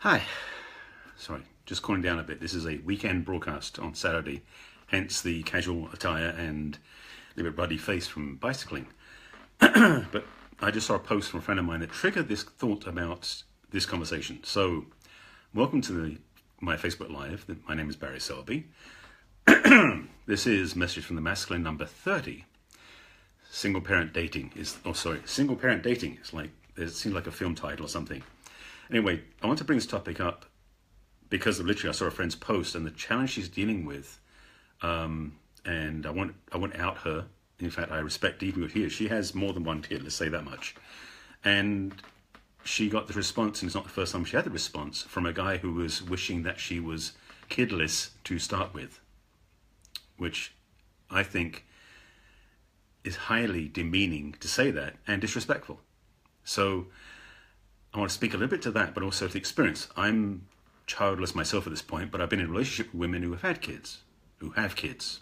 Hi. Sorry, just cooling down a bit. This is a weekend broadcast on Saturday, hence the casual attire and a little bit ruddy face from bicycling. But I just saw a post from a friend of mine that triggered this thought about this conversation. So, welcome to my Facebook Live. My name is Barry Selby. This is Message from the Masculine number 30. Single parent dating is, single parent dating. It seems like a film title or something. Anyway, I want to bring this topic up because of literally I saw a friend's post and the challenge she's dealing with, and I want out her. In fact, I respect deeply what he is. She has more than one kid, let's say that much. And she got the response, and it's not the first time she had the response, from a guy who was wishing that she was kidless to start with, which I think is highly demeaning to say that and disrespectful. So I want to speak a little bit to that, but also to the experience. I'm childless myself at this point, but I've been in a relationship with women who have had kids, sounds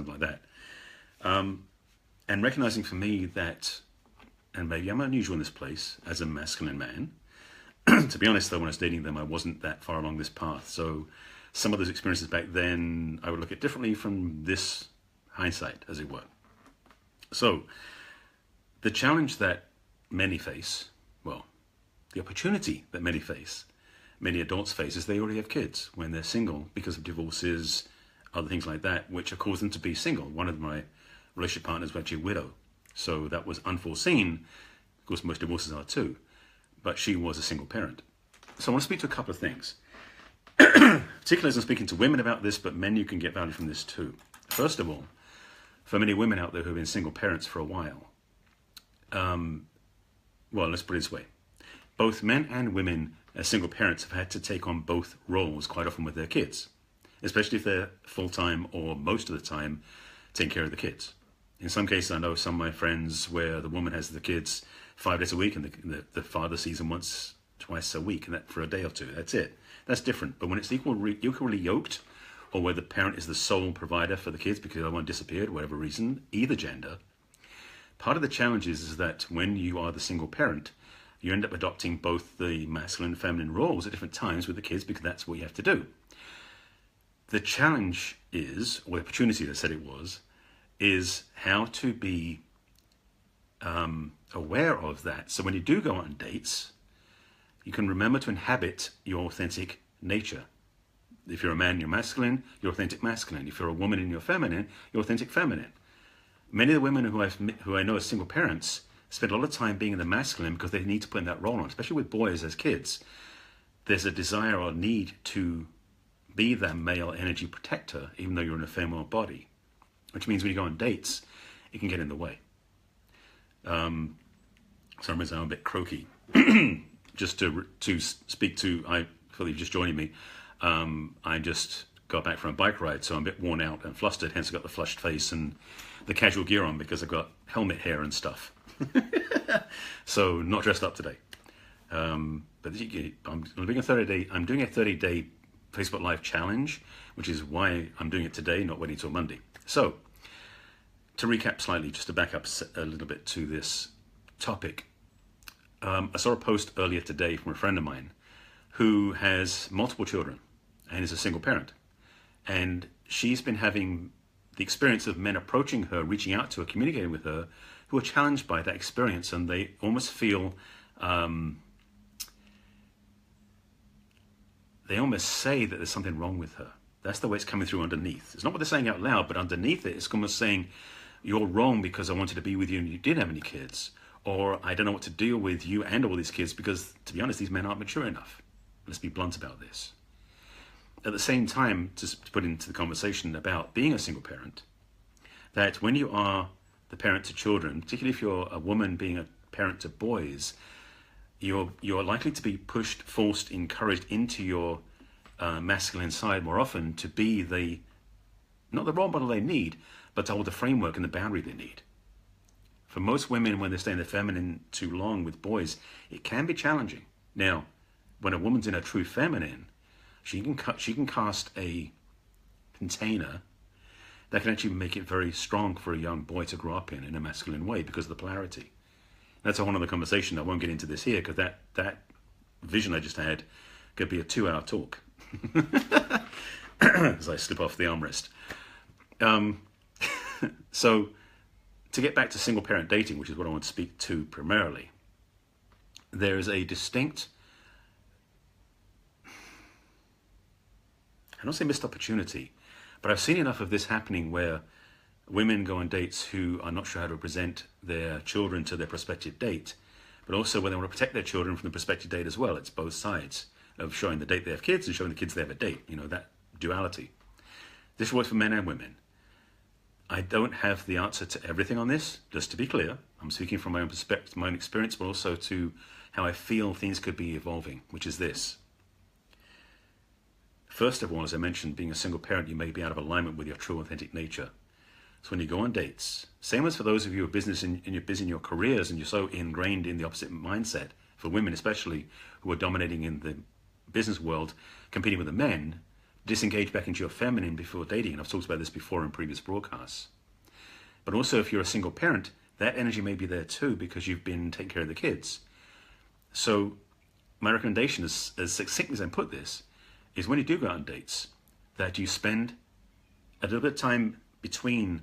like that. And recognizing for me that, and maybe I'm unusual in this place as a masculine man. To be honest though, when I was dating them, I wasn't that far along this path. So some of those experiences back then, I would look at differently from this hindsight, as it were. So the challenge that many face, the opportunity that many adults face, is they already have kids when they're single because of divorces, other things like that, which have caused them to be single. One of my relationship partners was actually a widow, so that was unforeseen. Of course, most divorces are too, but she was a single parent. So I want to speak to a couple of things, particularly as I'm speaking to women about this, but men, you can get value from this too. First of all, for many women out there who have been single parents for a while, let's put it this way. Both men and women as single parents have had to take on both roles quite often with their kids, especially if they're full-time or most of the time taking care of the kids. In some cases, I know some of my friends where the woman has the kids 5 days a week and the father sees them twice a week, and that for a day or two. That's it. That's different. But when it's equally yoked, or where the parent is the sole provider for the kids because the other one disappeared, whatever reason, either gender, part of the challenge is that when you are the single parent, you end up adopting both the masculine and feminine roles at different times with the kids because that's what you have to do. The challenge is, or the opportunity that I said it was, is how to be aware of that. So when you do go on dates, you can remember to inhabit your authentic nature. If you're a man, you're masculine, you're authentic masculine. If you're a woman and you're feminine, you're authentic feminine. Many of the women who I know as single parents spend a lot of time being in the masculine because they need to put in that role on, especially with boys as kids. There's a desire or need to be that male energy protector, even though you're in a female body, which means when you go on dates, it can get in the way. For some reason, I'm a bit croaky. Just to speak to, for you just joining me, I just got back from a bike ride, so I'm a bit worn out and flustered, hence I got the flushed face and the casual gear on because I've got helmet hair and stuff. So not dressed up today. But I'm doing a 30-day Facebook Live challenge, which is why I'm doing it today, not waiting till Monday. So to recap slightly, just to back up a little bit to this topic, I saw a post earlier today from a friend of mine who has multiple children and is a single parent. And she's been having the experience of men approaching her, reaching out to her, communicating with her, who are challenged by that experience, and they almost feel, they almost say that there's something wrong with her. That's the way it's coming through underneath. It's not what they're saying out loud, but underneath it, it's almost saying, you're wrong because I wanted to be with you and you didn't have any kids. Or I don't know what to deal with you and all these kids because, to be honest, these men aren't mature enough. Let's be blunt about this. At the same time, to put into the conversation about being a single parent, that when you are the parent to children, particularly if you're a woman being a parent to boys, you're likely to be pushed, forced, encouraged into your masculine side more often to be not the role model they need, but to hold the framework and the boundary they need. For most women, when they stay in the feminine too long with boys, it can be challenging. Now, when a woman's in her true feminine, she can cast a container that can actually make it very strong for a young boy to grow up in a masculine way because of the polarity. That's a whole other conversation. I won't get into this here because that vision I just had could be a 2-hour talk as I slip off the armrest. So to get back to single parent dating, which is what I want to speak to primarily, there is a distinct, I don't say missed opportunity, but I've seen enough of this happening where women go on dates who are not sure how to present their children to their prospective date, but also when they want to protect their children from the prospective date as well. It's both sides of showing the date they have kids and showing the kids they have a date, that duality. This works for men and women. I don't have the answer to everything on this, just to be clear. I'm speaking from my own perspective, my own experience, but also to how I feel things could be evolving, which is this. First of all, as I mentioned, being a single parent, you may be out of alignment with your true, authentic nature. So when you go on dates, same as for those of you who are you're busy in your careers and you're so ingrained in the opposite mindset, for women especially, who are dominating in the business world, competing with the men, disengage back into your feminine before dating. And I've talked about this before in previous broadcasts. But also if you're a single parent, that energy may be there too because you've been taking care of the kids. So my recommendation is, as succinctly as I put this, is when you do go out on dates, that you spend a little bit of time between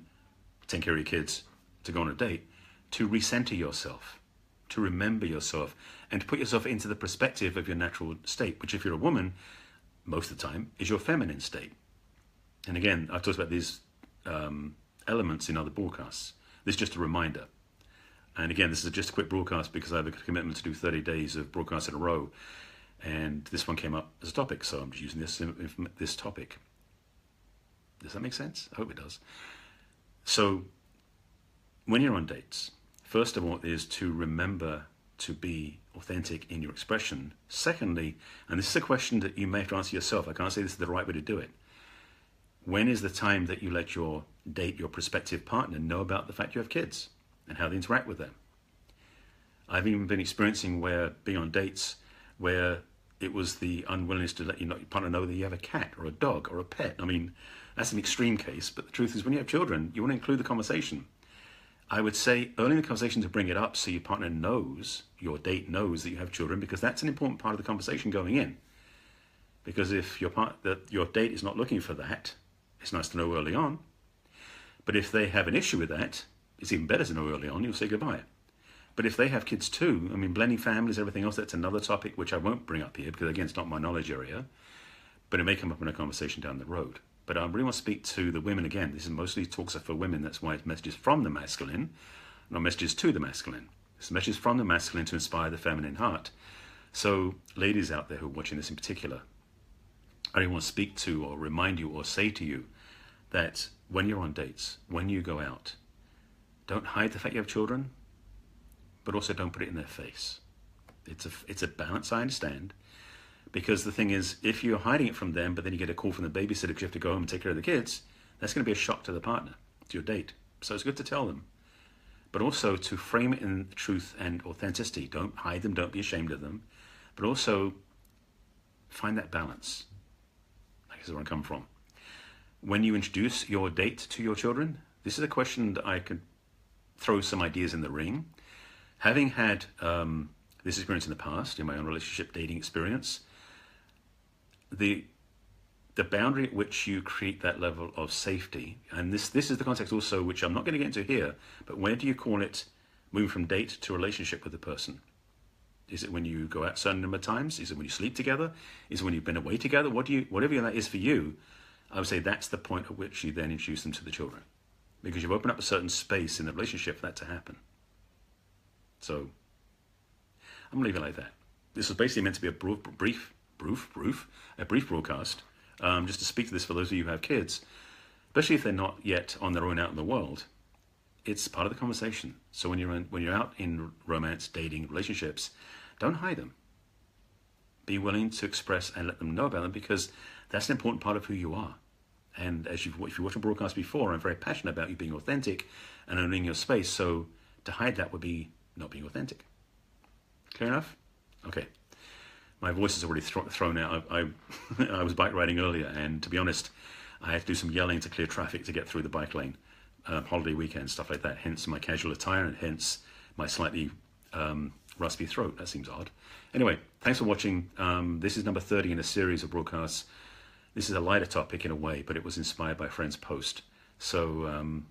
taking care of your kids to go on a date to recenter yourself, to remember yourself, and to put yourself into the perspective of your natural state, which if you're a woman, most of the time, is your feminine state. And again, I've talked about these elements in other broadcasts. This is just a reminder. And again, this is just a quick broadcast because I have a commitment to do 30 days of broadcasts in a row. And this one came up as a topic, so I'm just using this topic. Does that make sense? I hope it does. So when you're on dates, first of all is to remember to be authentic in your expression. Secondly, and this is a question that you may have to answer yourself, I can't say this is the right way to do it. When is the time that you let your prospective partner know about the fact you have kids and how they interact with them? I've even been experiencing being on dates where it was the unwillingness to let your partner know that you have a cat or a dog or a pet. I mean, that's an extreme case, but the truth is when you have children, you want to include the conversation. I would say early in the conversation to bring it up so your partner knows, your date knows that you have children, because that's an important part of the conversation going in. Because if your date is not looking for that, it's nice to know early on. But if they have an issue with that, it's even better to know early on, you'll say goodbye. But if they have kids too, I mean, blending families, everything else, that's another topic which I won't bring up here because, again, it's not my knowledge area, but it may come up in a conversation down the road. But I really want to speak to the women again. This is mostly talks for women. That's why it's messages from the masculine, not messages to the masculine. It's messages from the masculine to inspire the feminine heart. So ladies out there who are watching this in particular, I really want to speak to or remind you or say to you that when you're on dates, when you go out, don't hide the fact you have children, but also don't put it in their face. It's a balance, I understand. Because the thing is, if you're hiding it from them, but then you get a call from the babysitter because you have to go home and take care of the kids, that's going to be a shock to the partner, to your date. So it's good to tell them. But also to frame it in truth and authenticity. Don't hide them, don't be ashamed of them. But also find that balance. I guess is where I come from. When you introduce your date to your children, this is a question that I could throw some ideas in the ring. Having had this experience in the past, in my own relationship dating experience, the boundary at which you create that level of safety, and this is the context also, which I'm not going to get into here, but where do you call it moving from date to relationship with the person? Is it when you go out a certain number of times? Is it when you sleep together? Is it when you've been away together? Whatever that is for you, I would say that's the point at which you then introduce them to the children, because you've opened up a certain space in the relationship for that to happen. So I'm going to leave it like that. This was basically meant to be a brief broadcast, just to speak to this for those of you who have kids, especially if they're not yet on their own out in the world. It's part of the conversation. So when you're out in romance, dating, relationships, don't hide them. Be willing to express and let them know about them, because that's an important part of who you are. And if you've watched a broadcast before, I'm very passionate about you being authentic and owning your space. So to hide that would be not being authentic. Clear enough? Okay. My voice is already thrown out. I was bike riding earlier, and to be honest, I had to do some yelling to clear traffic to get through the bike lane. Holiday weekend, stuff like that. Hence my casual attire, and hence my slightly raspy throat. That seems odd. Anyway, thanks for watching. This is number 30 in a series of broadcasts. This is a lighter topic in a way, but it was inspired by a friend's post. So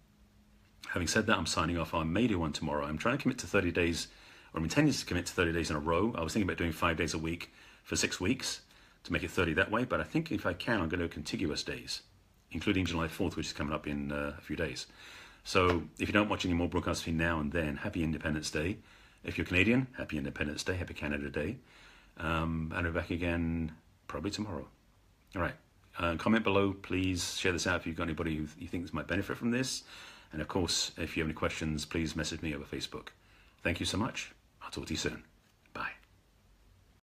having said that, I'm signing off. I may do one tomorrow. I'm trying to commit to 30 days, or I'm intending to commit to 30 days in a row. I was thinking about doing 5 days a week for 6 weeks to make it 30 that way, but I think if I can, I'm going to do contiguous days, including July 4th, which is coming up in a few days. So if you don't watch any more broadcasts between now and then, happy Independence Day. If you're Canadian, happy Independence Day, happy Canada Day. And we're back again probably tomorrow. All right. Comment below, please share this out if you've got anybody who you think might benefit from this. And of course, if you have any questions, please message me over Facebook. Thank you so much. I'll talk to you soon.